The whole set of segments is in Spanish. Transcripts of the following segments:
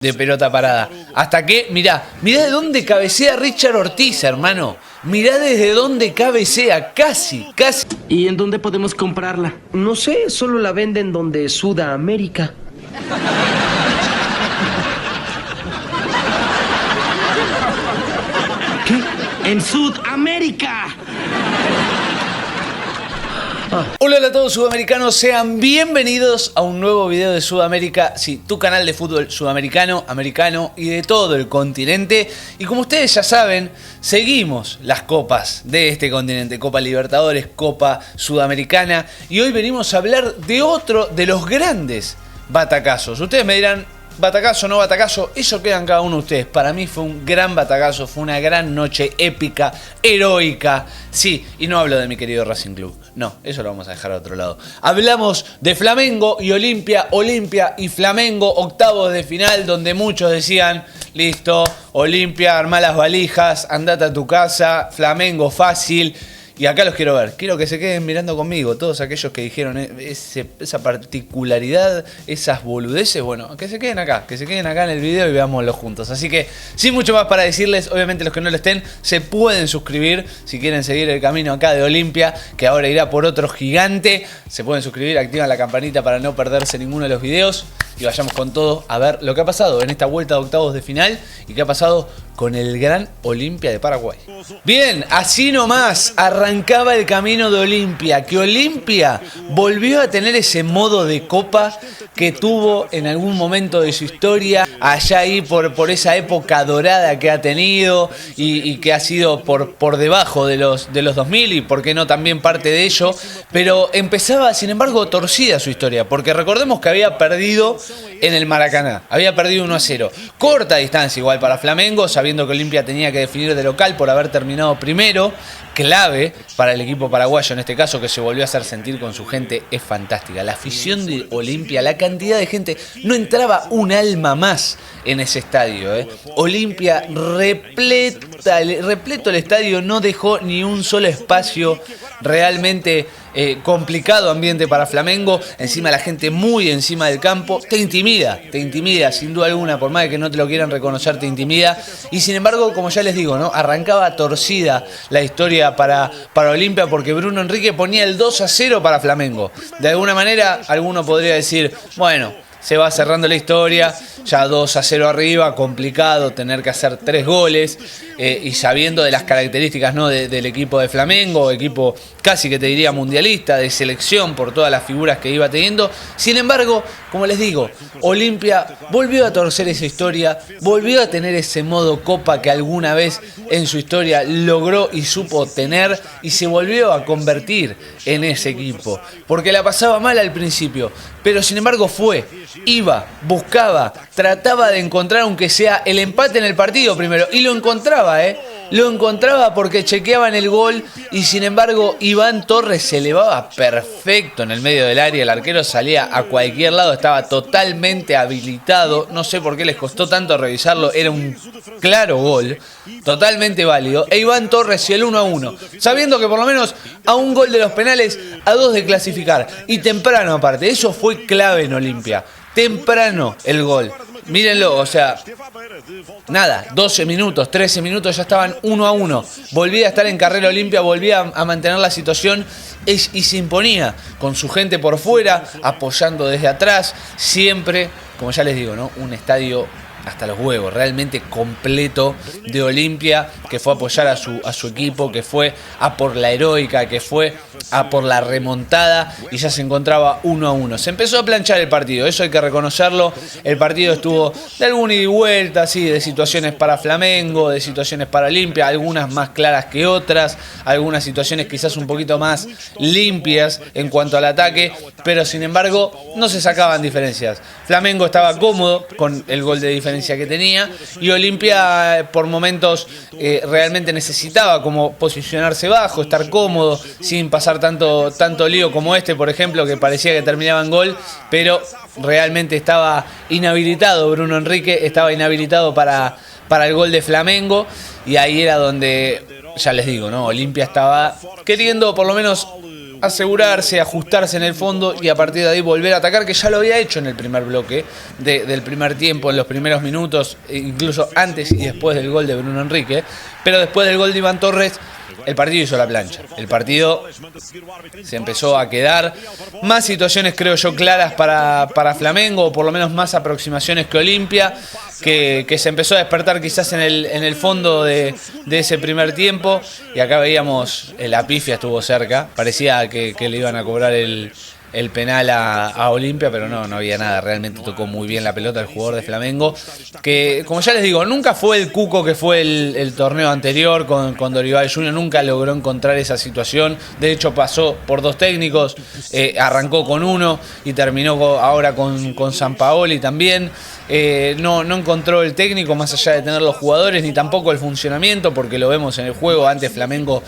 de pelota parada. Hasta que, mirá de dónde cabecea Richard Ortiz, hermano. Mirá desde dónde cabecea, casi. ¿Y en dónde podemos comprarla? No sé, solo la venden donde Sudamérica. ¿Qué? ¡En Sudamérica! Hola a todos sudamericanos, sean bienvenidos a un nuevo video de Sudamérica, sí, tu canal de fútbol sudamericano, americano y de todo el continente. Y como ustedes ya saben, seguimos las copas de este continente, Copa Libertadores, Copa Sudamericana. Y hoy venimos a hablar de otro de los grandes batacazos. Ustedes me dirán, batacazo, no batacazo, eso queda en cada uno de ustedes. Para mí fue un gran batacazo, fue una gran noche épica, heroica. Sí, y no hablo de mi querido Racing Club. No, eso lo vamos a dejar a otro lado. Hablamos de Flamengo y Olimpia, Olimpia y Flamengo, octavos de final, donde muchos decían, listo, Olimpia, armá las valijas, andate a tu casa, Flamengo fácil. Y acá los quiero ver, quiero que se queden mirando conmigo, todos aquellos que dijeron esa particularidad, esas boludeces, bueno, que se queden acá en el video y veámoslo juntos. Así que, sin mucho más para decirles, obviamente los que no lo estén, se pueden suscribir si quieren seguir el camino acá de Olimpia, que ahora irá por otro gigante. Se pueden suscribir, activan la campanita para no perderse ninguno de los videos y vayamos con todo a ver lo que ha pasado en esta vuelta de octavos de final y qué ha pasado con el gran Olimpia de Paraguay. Bien, así nomás arrancaba el camino de Olimpia, que Olimpia volvió a tener ese modo de copa que tuvo en algún momento de su historia, allá ahí por esa época dorada que ha tenido y que ha sido por debajo de los 2000 y por qué no también parte de ello, pero empezaba sin embargo torcida su historia, porque recordemos que había perdido en el Maracaná, había perdido 1-0, corta distancia igual para Flamengo, sabiendo que Olimpia tenía que definir de local por haber terminado primero, clave para el equipo paraguayo en este caso, que se volvió a hacer sentir con su gente, es fantástica. La afición de Olimpia, la cantidad de gente, no entraba un alma más en ese estadio. Olimpia repleto el estadio, no dejó ni un solo espacio, realmente complicado ambiente para Flamengo, encima la gente muy encima del campo, te intimida sin duda alguna, por más de que no te lo quieran reconocer, te intimida, y sin embargo, como ya les digo, ¿no? Arrancaba torcida la historia para Olimpia, porque Bruno Henrique ponía el 2-0 para Flamengo. De alguna manera, alguno podría decir, bueno, se va cerrando la historia, ya 2-0 arriba, complicado tener que hacer 3 goles, y sabiendo de las características, ¿no? del equipo de Flamengo, equipo casi que te diría mundialista, de selección por todas las figuras que iba teniendo. Sin embargo, como les digo, Olimpia volvió a torcer esa historia, volvió a tener ese modo copa que alguna vez en su historia logró y supo tener, y se volvió a convertir en ese equipo, porque la pasaba mal al principio, pero sin embargo iba, buscaba, trataba de encontrar aunque sea el empate en el partido primero, y lo encontraba, lo encontraba porque chequeaban el gol, y sin embargo Iván Torres se elevaba perfecto en el medio del área, el arquero salía a cualquier lado, estaba totalmente habilitado, no sé por qué les costó tanto revisarlo, era un claro gol, totalmente válido, e Iván Torres y el 1-1, sabiendo que por lo menos a un gol de los penales, a 2 de clasificar, y temprano aparte, eso fue clave en Olimpia, temprano el gol. Mírenlo, o sea, nada, 12 minutos, 13 minutos ya estaban 1-1. Volvía a estar en carrera Olimpia, volvía a mantener la situación y se imponía con su gente por fuera, apoyando desde atrás, siempre, como ya les digo, ¿no? Un estadio hasta los huevos, realmente completo de Olimpia, que fue a apoyar a su equipo, que fue a por la heroica, que fue a por la remontada, y ya se encontraba 1-1. Se empezó a planchar el partido, eso hay que reconocerlo. El partido estuvo de alguna ida y vuelta, sí, de situaciones para Flamengo, de situaciones para Olimpia, algunas más claras que otras, algunas situaciones quizás un poquito más limpias en cuanto al ataque, pero sin embargo no se sacaban diferencias. Flamengo estaba cómodo con el gol de diferencia que tenía, y Olimpia por momentos realmente necesitaba como posicionarse bajo, estar cómodo, sin pasar tanto lío como este, por ejemplo, que parecía que terminaba en gol, pero realmente estaba inhabilitado Bruno Henrique, estaba inhabilitado para el gol de Flamengo, y ahí era donde, ya les digo, ¿no? Olimpia estaba queriendo por lo menos asegurarse, ajustarse en el fondo y a partir de ahí volver a atacar, que ya lo había hecho en el primer bloque del primer tiempo, en los primeros minutos, incluso antes y después del gol de Bruno Henrique. Pero después del gol de Iván Torres, el partido hizo la plancha. El partido se empezó a quedar. Más situaciones, creo yo, claras para Flamengo, o por lo menos más aproximaciones que Olimpia, que se empezó a despertar quizás en el fondo de ese primer tiempo. Y acá veíamos, la pifia estuvo cerca. Parecía que le iban a cobrar el penal a Olimpia, pero no había nada. Realmente tocó muy bien la pelota el jugador de Flamengo, que, como ya les digo, nunca fue el Cuco que fue el torneo anterior con Dorival Junior. Nunca logró encontrar esa situación. De hecho, pasó por dos técnicos, arrancó con uno y terminó ahora con Sampaoli también. No encontró el técnico, más allá de tener los jugadores, ni tampoco el funcionamiento, porque lo vemos en el juego. Antes Flamengo,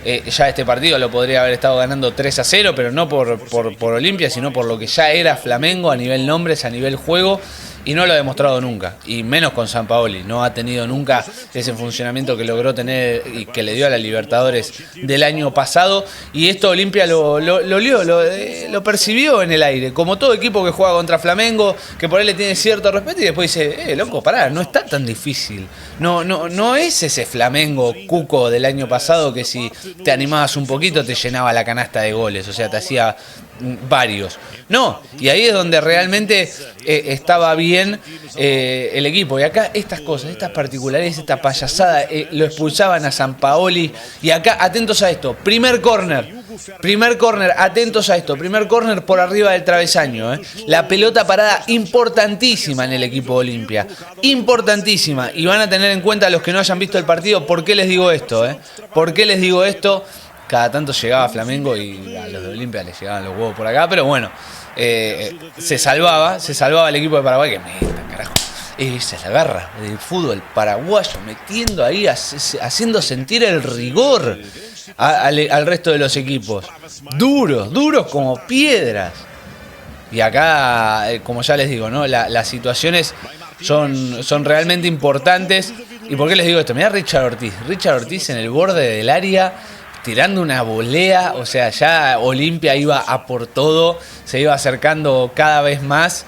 ya este partido lo podría haber estado ganando 3-0, pero no por Olimpia, sino por lo que ya era Flamengo a nivel nombres, a nivel juego, y no lo ha demostrado nunca, y menos con Sampaoli. No ha tenido nunca ese funcionamiento que logró tener y que le dio a la Libertadores del año pasado, y esto Olimpia lo percibió en el aire, como todo equipo que juega contra Flamengo, que por él le tiene cierto respeto, y después dice, loco, pará, no está tan difícil. No es ese Flamengo Cuco del año pasado que si te animabas un poquito te llenaba la canasta de goles, o sea, te hacía varios. No, y ahí es donde realmente estaba bien el equipo. Y acá estas cosas, estas particularidades, esta payasada, lo expulsaban a Sampaoli. Y acá, atentos a esto, primer córner, atentos a esto, primer córner por arriba del travesaño. La pelota parada importantísima en el equipo de Olimpia, importantísima. Y van a tener en cuenta los que no hayan visto el partido, ¿por qué les digo esto? ¿Por qué les digo esto? Cada tanto llegaba Flamengo y a los de Olimpia les llegaban los huevos por acá, pero bueno, se salvaba el equipo de Paraguay, que meta, carajo. Esa es la garra del fútbol paraguayo, metiendo ahí, haciendo sentir el rigor al resto de los equipos. Duros como piedras. Y acá, como ya les digo, ¿no? Las situaciones son realmente importantes. ¿Y por qué les digo esto? Mirá Richard Ortiz en el borde del área, tirando una volea. O sea, ya Olimpia iba a por todo, se iba acercando cada vez más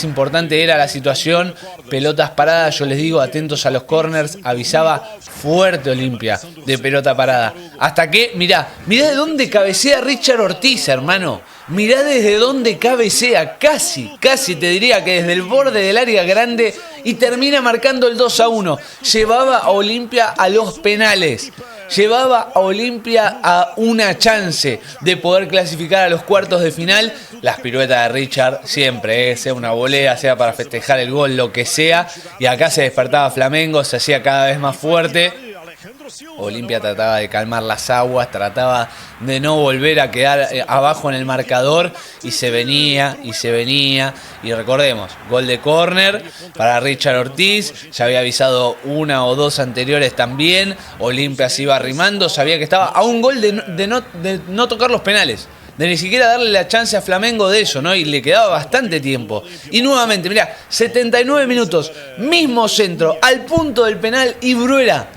importante era la situación. Pelotas paradas, yo les digo, atentos a los corners, avisaba fuerte Olimpia de pelota parada. Hasta que, mirá de dónde cabecea Richard Ortiz, hermano. Mirá desde dónde cabecea, casi te diría que desde el borde del área grande, y termina marcando el 2-1. Llevaba a Olimpia a los penales. Llevaba a Olimpia a una chance de poder clasificar a los cuartos de final. Las piruetas de Richard siempre, sea una volea, sea para festejar el gol, lo que sea. Y acá se despertaba Flamengo, se hacía cada vez más fuerte. Olimpia trataba de calmar las aguas, trataba de no volver a quedar abajo en el marcador, y se venía. Y recordemos, gol de córner para Richard Ortiz. Ya había avisado una o dos anteriores también. Olimpia se iba arrimando, sabía que estaba a un gol de no tocar los penales, de ni siquiera darle la chance a Flamengo de eso, ¿no? Y le quedaba bastante tiempo. Y nuevamente, mirá, 79 minutos, mismo centro, al punto del penal, y Bruera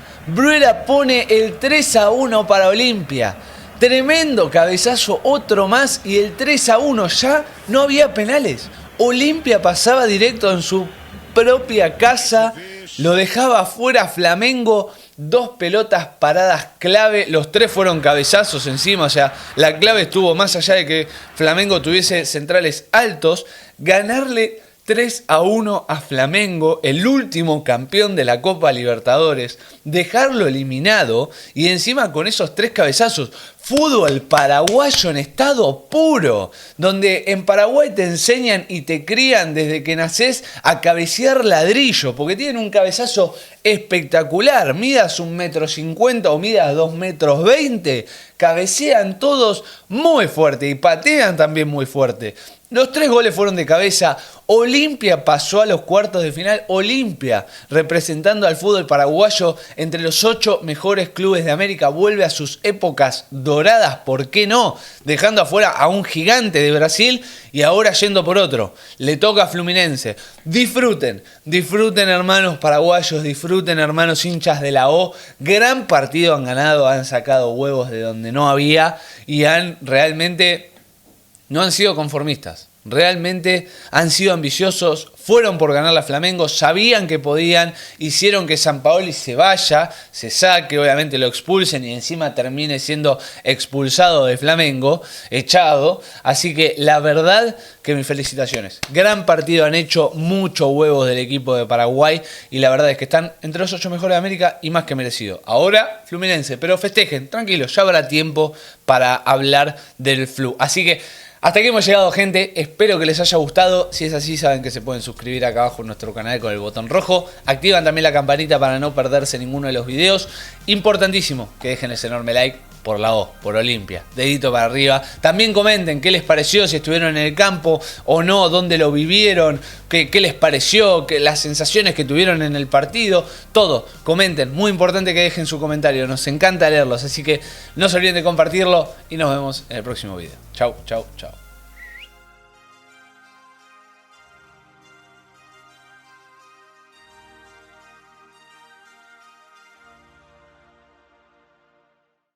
pone el 3-1 para Olimpia. Tremendo cabezazo, otro más, y el 3-1, ya no había penales. Olimpia pasaba directo en su propia casa, lo dejaba fuera Flamengo. 2 pelotas paradas clave, los 3 fueron cabezazos encima, o sea, la clave estuvo más allá de que Flamengo tuviese centrales altos, ganarle 3-1 a Flamengo, el último campeón de la Copa Libertadores, dejarlo eliminado, y encima con esos 3 cabezazos. Fútbol paraguayo en estado puro, donde en Paraguay te enseñan y te crían desde que nacés a cabecear ladrillo, porque tienen un cabezazo espectacular. Midas 1,50 m o midas 2,20 m, cabecean todos muy fuerte y patean también muy fuerte. Los 3 goles fueron de cabeza. Olimpia pasó a los cuartos de final. Olimpia, representando al fútbol paraguayo entre los 8 mejores clubes de América, vuelve a sus épocas doradas, ¿por qué no? Dejando afuera a un gigante de Brasil y ahora yendo por otro. Le toca a Fluminense. Disfruten, disfruten hermanos paraguayos, disfruten hermanos hinchas de la O. Gran partido han ganado, han sacado huevos de donde no había y no han sido conformistas, realmente han sido ambiciosos, fueron por ganar a Flamengo, sabían que podían, hicieron que Sampaoli se vaya, se saque, obviamente lo expulsen y encima termine siendo expulsado de Flamengo, echado, así que la verdad que mis felicitaciones. Gran partido han hecho, muchos huevos del equipo de Paraguay y la verdad es que están entre los 8 mejores de América y más que merecido. Ahora Fluminense, pero festejen, tranquilos, ya habrá tiempo para hablar del Flu. Así que hasta aquí hemos llegado, gente. Espero que les haya gustado. Si es así, saben que se pueden suscribir acá abajo en nuestro canal con el botón rojo. Activan también la campanita para no perderse ninguno de los videos. Importantísimo que dejen ese enorme like por la O, por Olimpia. Dedito para arriba. También comenten qué les pareció, si estuvieron en el campo o no, dónde lo vivieron, qué les pareció, las sensaciones que tuvieron en el partido. Todo, comenten. Muy importante que dejen su comentario. Nos encanta leerlos. Así que no se olviden de compartirlo y nos vemos en el próximo video. Chau, chau, chau.